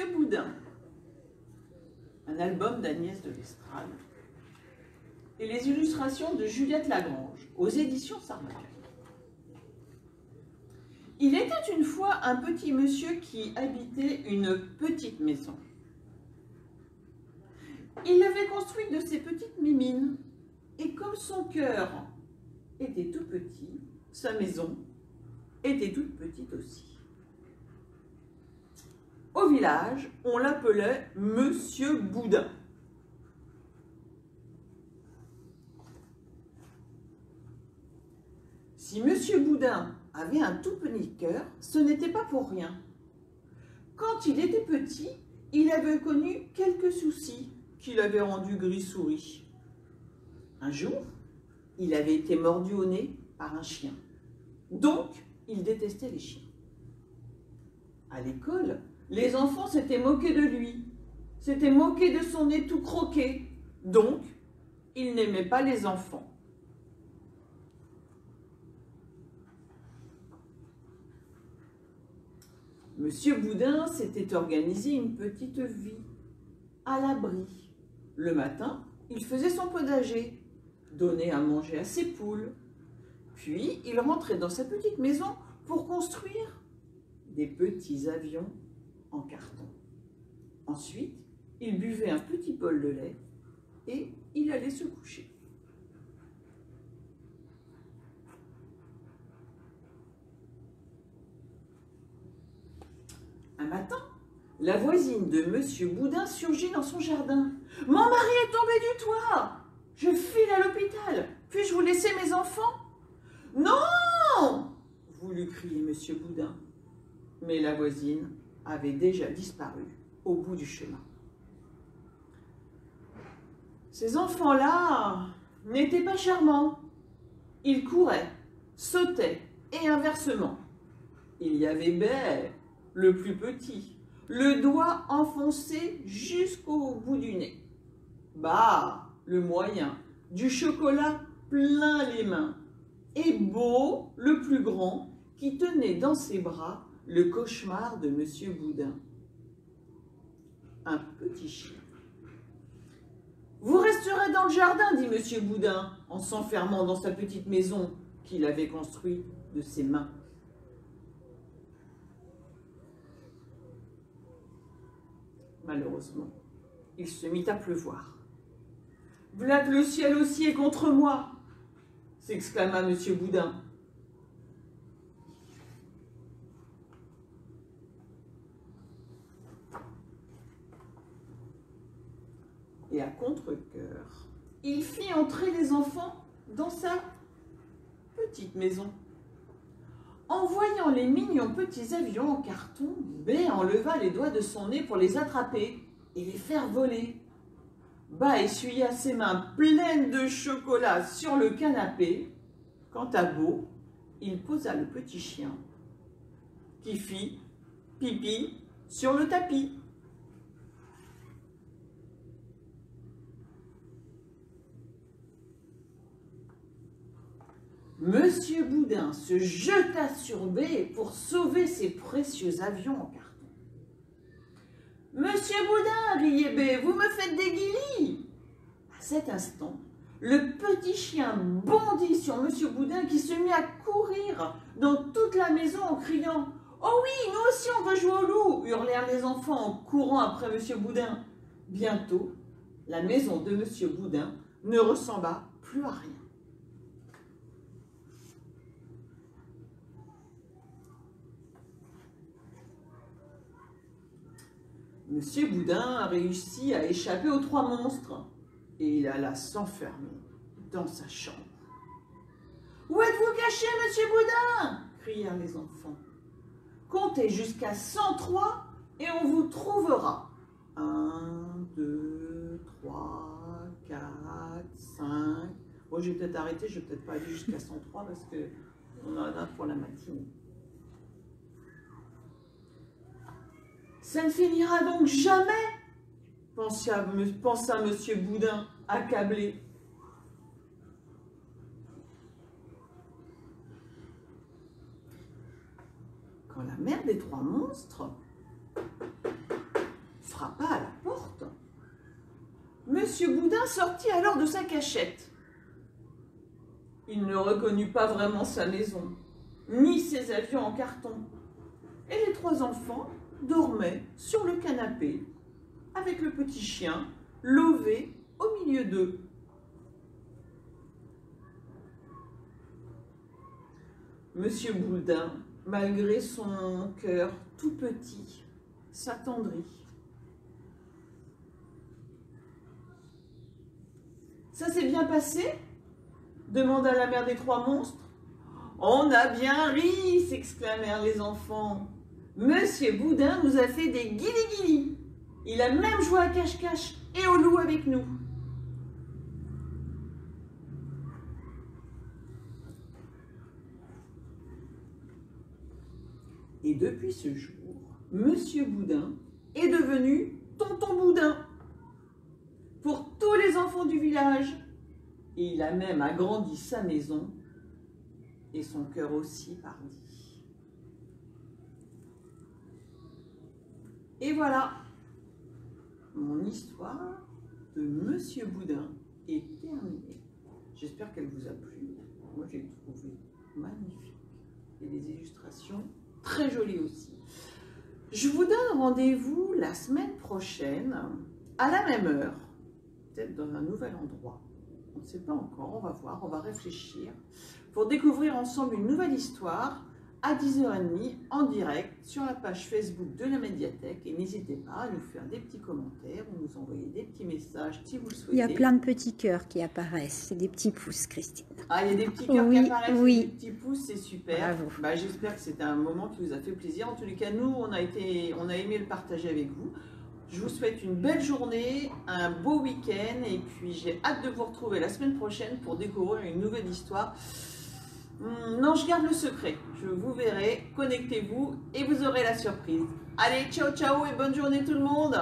Monsieur Boudin, un album d'Agnès de Lestrade et les illustrations de Juliette Lagrange aux éditions Sarbacane. Il était une fois un petit monsieur qui habitait une petite maison. Il l'avait construite de ses petites mimines et comme son cœur était tout petit, sa maison était toute petite aussi. Au village, on l'appelait Monsieur Boudin. Si Monsieur Boudin avait un tout petit cœur, ce n'était pas pour rien. Quand il était petit, il avait connu quelques soucis qui l'avaient rendu gris-souris. Un jour, il avait été mordu au nez par un chien. Donc, il détestait les chiens. À l'école, les enfants s'étaient moqués de lui, s'étaient moqués de son nez tout croqué. Donc, il n'aimait pas les enfants. Monsieur Boudin s'était organisé une petite vie, à l'abri. Le matin, il faisait son potager, donnait à manger à ses poules. Puis, il rentrait dans sa petite maison pour construire des petits avions en carton. Ensuite, il buvait un petit bol de lait et il allait se coucher. Un matin, la voisine de Monsieur Boudin surgit dans son jardin. « Mon mari est tombé du toit! Je file à l'hôpital. Puis-je vous laisser mes enfants? »« Non !» voulut crier Monsieur Boudin. Mais la voisine avait déjà disparu au bout du chemin. Ces enfants-là n'étaient pas charmants. Ils couraient, sautaient et inversement. Il y avait Bert, le plus petit, le doigt enfoncé jusqu'au bout du nez. Bah, le moyen, du chocolat plein les mains. Et Beau, le plus grand, qui tenait dans ses bras le cauchemar de Monsieur Boudin. Un petit chien. « Vous resterez dans le jardin, dit Monsieur Boudin, en s'enfermant dans sa petite maison qu'il avait construite de ses mains. Malheureusement, il se mit à pleuvoir. « V'là que le ciel aussi est contre moi !» s'exclama Monsieur Boudin. Et à contre-cœur, il fit entrer les enfants dans sa petite maison. En voyant les mignons petits avions en carton, B enleva les doigts de son nez pour les attraper et les faire voler. Bas essuya ses mains pleines de chocolat sur le canapé. Quant à Beau, il posa le petit chien qui fit pipi sur le tapis. Monsieur Boudin se jeta sur B pour sauver ses précieux avions en carton. « Monsieur Boudin, riait B, vous me faites des guillis !» À cet instant, le petit chien bondit sur Monsieur Boudin qui se mit à courir dans toute la maison en criant « Oh oui, nous aussi on veut jouer au loup !» hurlèrent les enfants en courant après Monsieur Boudin. Bientôt, la maison de Monsieur Boudin ne ressembla plus à rien. Monsieur Boudin a réussi à échapper aux 3 monstres et il alla s'enfermer dans sa chambre. « Où êtes-vous caché, Monsieur Boudin ?» crièrent les enfants. « Comptez jusqu'à 103 et on vous trouvera. 1, 2, 3, 4, 5... » Bon, je vais peut-être arrêter, je ne vais peut-être pas aller jusqu'à 103 parce qu'on en a pour la matinée. Ça ne finira donc jamais, pensa Monsieur Boudin, accablé. Quand la mère des 3 monstres frappa à la porte. Monsieur Boudin sortit alors de sa cachette. Il ne reconnut pas vraiment sa maison, ni ses avions en carton. Et les 3 enfants dormaient sur le canapé, avec le petit chien lové au milieu d'eux. Monsieur Boudin, malgré son cœur tout petit, s'attendrit. « Ça s'est bien passé ?» demanda la mère des 3 monstres. « On a bien ri !» s'exclamèrent les enfants. « Monsieur Boudin nous a fait des guili-guili. Il a même joué à cache-cache et au loup avec nous. » Et depuis ce jour, Monsieur Boudin est devenu Tonton Boudin pour tous les enfants du village. Et il a même agrandi sa maison et son cœur aussi pardi. Et voilà, mon histoire de Monsieur Boudin est terminée. J'espère qu'elle vous a plu. Moi, je l'ai trouvée magnifique. Et les illustrations très jolies aussi. Je vous donne rendez-vous la semaine prochaine à la même heure, peut-être dans un nouvel endroit. On ne sait pas encore, on va voir, on va réfléchir pour découvrir ensemble une nouvelle histoire à 10h30 en direct sur la page Facebook de la médiathèque. Et n'hésitez pas à nous faire des petits commentaires ou nous envoyer des petits messages si vous le souhaitez. Il y a plein de petits cœurs qui apparaissent, c'est des petits pouces, Christine. Ah, il y a des petits cœurs qui apparaissent, oui. des petits pouces, c'est super. Bravo. Bah, j'espère que c'était un moment qui vous a fait plaisir. En tous les cas, nous, on a aimé le partager avec vous. Je vous souhaite une belle journée, un beau week-end et puis j'ai hâte de vous retrouver la semaine prochaine pour découvrir une nouvelle histoire. Non, je garde le secret. Je vous verrai, connectez-vous et vous aurez la surprise. Allez, ciao, ciao et bonne journée tout le monde!